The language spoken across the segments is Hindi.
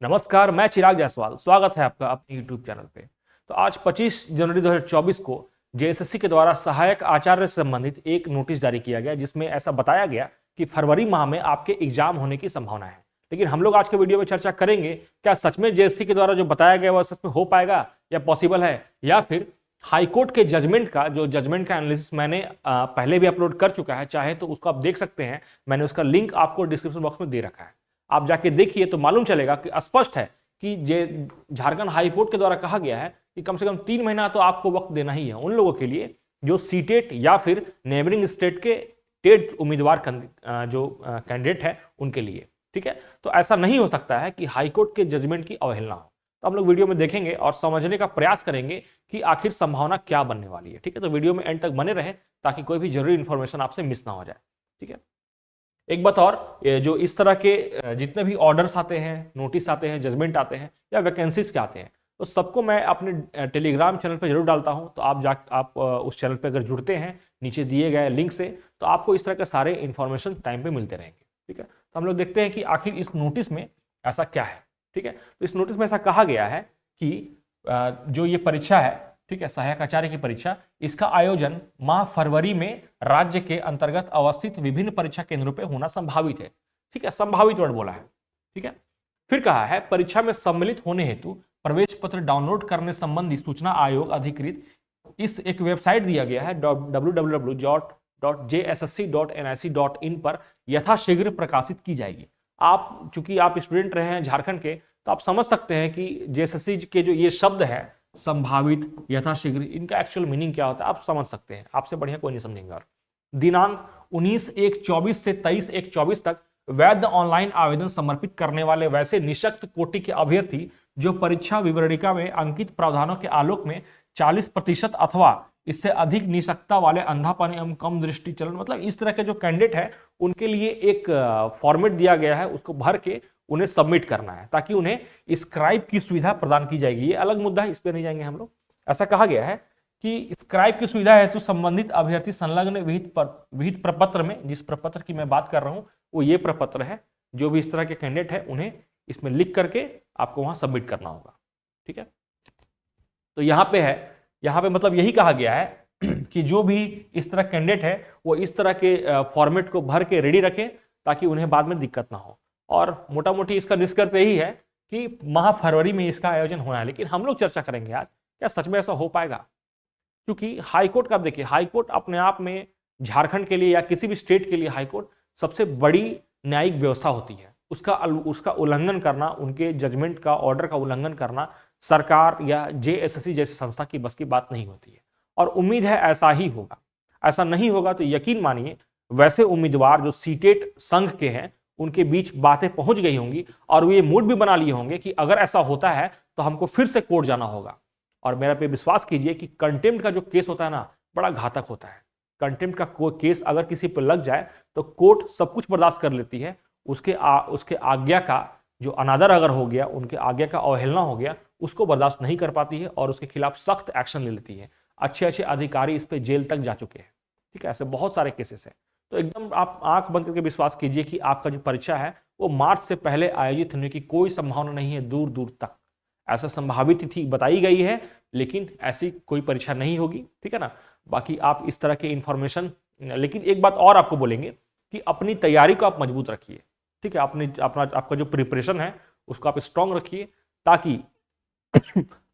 नमस्कार, मैं चिराग जायसवाल। स्वागत है आपका अपने YouTube चैनल पे। तो आज 25 जनवरी 2024 को जेएसएससी के द्वारा सहायक आचार्य से संबंधित एक नोटिस जारी किया गया, जिसमें ऐसा बताया गया कि फरवरी माह में आपके एग्जाम होने की संभावना है। लेकिन हम लोग आज के वीडियो में चर्चा करेंगे, क्या सच में जेएसएससी के द्वारा जो बताया गया वह सच में हो पाएगा या पॉसिबल है, या फिर हाईकोर्ट के जजमेंट का एनालिसिस मैंने पहले भी अपलोड कर चुका है। चाहे तो उसको आप देख सकते हैं, मैंने उसका लिंक आपको डिस्क्रिप्शन बॉक्स में दे रखा है। आप जाके देखिए तो मालूम चलेगा कि स्पष्ट है कि झारखंड हाई कोर्ट के द्वारा कहा गया है कि कम से कम 3 महीना तो आपको वक्त देना ही है उन लोगों के लिए जो सीटेट या फिर नेबरिंग स्टेट के टेट उम्मीदवार जो कैंडिडेट है उनके लिए। ठीक है, तो ऐसा नहीं हो सकता है कि हाईकोर्ट के जजमेंट की अवहेलना हो। तो हम लोग वीडियो में देखेंगे और समझने का प्रयास करेंगे कि आखिर संभावना क्या बनने वाली है। ठीक है, तो वीडियो में एंड तक बने रहे ताकि कोई भी जरूरी इंफॉर्मेशन आपसे मिस ना हो जाए। ठीक है, एक बात और, जो इस तरह के जितने भी ऑर्डर्स आते हैं, नोटिस आते हैं, जजमेंट आते हैं या वैकेंसीज के आते हैं, तो सबको मैं अपने टेलीग्राम चैनल पे जरूर डालता हूं। तो आप उस चैनल पे अगर जुड़ते हैं नीचे दिए गए लिंक से, तो आपको इस तरह के सारे इंफॉर्मेशन टाइम पे मिलते रहेंगे। ठीक है, तो हम लोग देखते हैं कि आखिर इस नोटिस में ऐसा क्या है। ठीक है, तो इस नोटिस में ऐसा कहा गया है कि जो ये परीक्षा है, ठीक है, सहायक आचार्य की परीक्षा, इसका आयोजन माह फरवरी में राज्य के अंतर्गत अवस्थित विभिन्न परीक्षा केंद्रों पर होना संभावित है। ठीक है, संभावित वर्ड बोला है। ठीक है, फिर कहा है परीक्षा में सम्मिलित होने हेतु प्रवेश पत्र डाउनलोड करने संबंधी सूचना आयोग अधिकृत इस एक वेबसाइट दिया गया है www.jssc.nic.in पर यथाशीघ्र प्रकाशित की जाएगी। आप चूंकि आप स्टूडेंट रहे हैं झारखंड के, तो आप समझ सकते हैं कि जेएसएससी के जो ये शब्द है संभावित, यथाशीघ्र, इनका एक्चुअल मीनिंग क्या होता है आप समझ सकते हैं। आपसे बढ़िया कोई नहीं समझेंगे। और दिनांक 19/1/24 से 23/1/24 तक वैध ऑनलाइन आवेदन समर्पित करने वाले वैसे निःशक्त कोटि के अभ्यर्थी जो परीक्षा विवरणिका में अंकित प्रावधानों के आलोक में 40% अथवा इससे अधिक निःशक्तता वाले अंधापन एवं कम दृष्टि चलन, मतलब इस तरह के जो कैंडिडेट है उनके लिए एक फॉर्मेट दिया गया है, उसको भर के उन्हें सबमिट करना है ताकि उन्हें स्क्राइब की सुविधा प्रदान की जाएगी। ये अलग मुद्दा है, इस पर नहीं जाएंगे हम लोग। ऐसा कहा गया है कि स्क्राइब की सुविधा है तो संबंधित अभ्यर्थी संलग्न विहित प्रपत्र में, जिस प्रपत्र की मैं बात कर रहा हूं वो ये प्रपत्र है, जो भी इस तरह के कैंडिडेट है उन्हें इसमें लिख करके आपको वहां सबमिट करना होगा। ठीक है, तो यहां पे है, यहां पे मतलब यही कहा गया है कि जो भी इस तरह कैंडिडेट है वो इस तरह के फॉर्मेट को भर के रेडी रखें ताकि उन्हें बाद में दिक्कत ना हो। और मोटा मोटी इसका निष्कर्ष यही है कि माह फरवरी में इसका आयोजन होना है। लेकिन हम लोग चर्चा करेंगे आज, क्या सच में ऐसा हो पाएगा? क्योंकि हाईकोर्ट का देखिए, हाईकोर्ट अपने आप में झारखंड के लिए या किसी भी स्टेट के लिए हाईकोर्ट सबसे बड़ी न्यायिक व्यवस्था होती है। उसका उल्लंघन करना, उनके जजमेंट का, ऑर्डर का उल्लंघन करना सरकार या जेएसएससी जैसी संस्था की बस की बात नहीं होती है। और उम्मीद है ऐसा ही होगा। ऐसा नहीं होगा तो यकीन मानिए वैसे उम्मीदवार जो सीटेट संघ के हैं उनके बीच बातें पहुंच गई होंगी और वो ये मूड भी बना लिए होंगे कि अगर ऐसा होता है तो हमको फिर से कोर्ट जाना होगा। और मेरा पे विश्वास कीजिए कि कंटेम्प्ट का जो केस होता है ना, बड़ा घातक होता है। कंटेम्प्ट का केस अगर किसी पर लग जाए तो कोर्ट सब कुछ बर्दाश्त कर लेती है। उसके आज्ञा का जो अनादर अगर हो गया, उनके आज्ञा का अवहेलना हो गया, उसको बर्दाश्त नहीं कर पाती है और उसके खिलाफ सख्त एक्शन ले लेती है। अच्छे अच्छे अधिकारी इस पर जेल तक जा चुके हैं। ठीक है, ऐसे बहुत सारे केसेस हैं। तो एकदम आप आंख बंद करके विश्वास कीजिए कि आपका जो परीक्षा है वो मार्च से पहले आयोजित होने की कोई संभावना नहीं है, दूर दूर तक। ऐसा संभावित तिथि बताई गई है लेकिन ऐसी कोई परीक्षा नहीं होगी। ठीक है ना, बाकी आप इस तरह के इंफॉर्मेशन, लेकिन एक बात और आपको बोलेंगे कि अपनी तैयारी को आप मजबूत रखिए। ठीक है, आपका जो प्रिपरेशन है उसको आप स्ट्रांग रखिए ताकि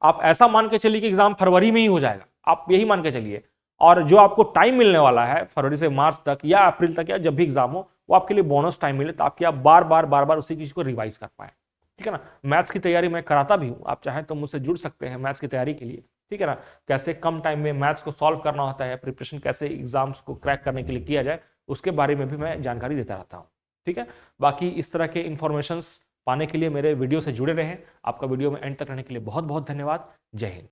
आप ऐसा मान के चलिए कि एग्जाम फरवरी में ही हो जाएगा, आप यही मान के चलिए। और जो आपको टाइम मिलने वाला है फरवरी से मार्च तक या अप्रैल तक या जब भी एग्जाम हो, वो आपके लिए बोनस टाइम मिले ताकि आप बार बार उसी चीज को रिवाइज कर पाए। ठीक है ना, मैथ्स की तैयारी मैं कराता भी हूँ, आप चाहें तो मुझसे जुड़ सकते हैं मैथ्स की तैयारी के लिए। ठीक है ना, कैसे कम टाइम में मैथ्स को सॉल्व करना होता है, प्रिपरेशन कैसे एग्जाम्स को क्रैक करने के लिए किया जाए, उसके बारे में भी मैं जानकारी देता रहता हूँ। ठीक है, बाकी इस तरह के इंफॉर्मेशन पाने के लिए मेरे वीडियो से जुड़े रहें। आपका वीडियो में एंड तक रहने के लिए बहुत बहुत धन्यवाद। जय हिंद।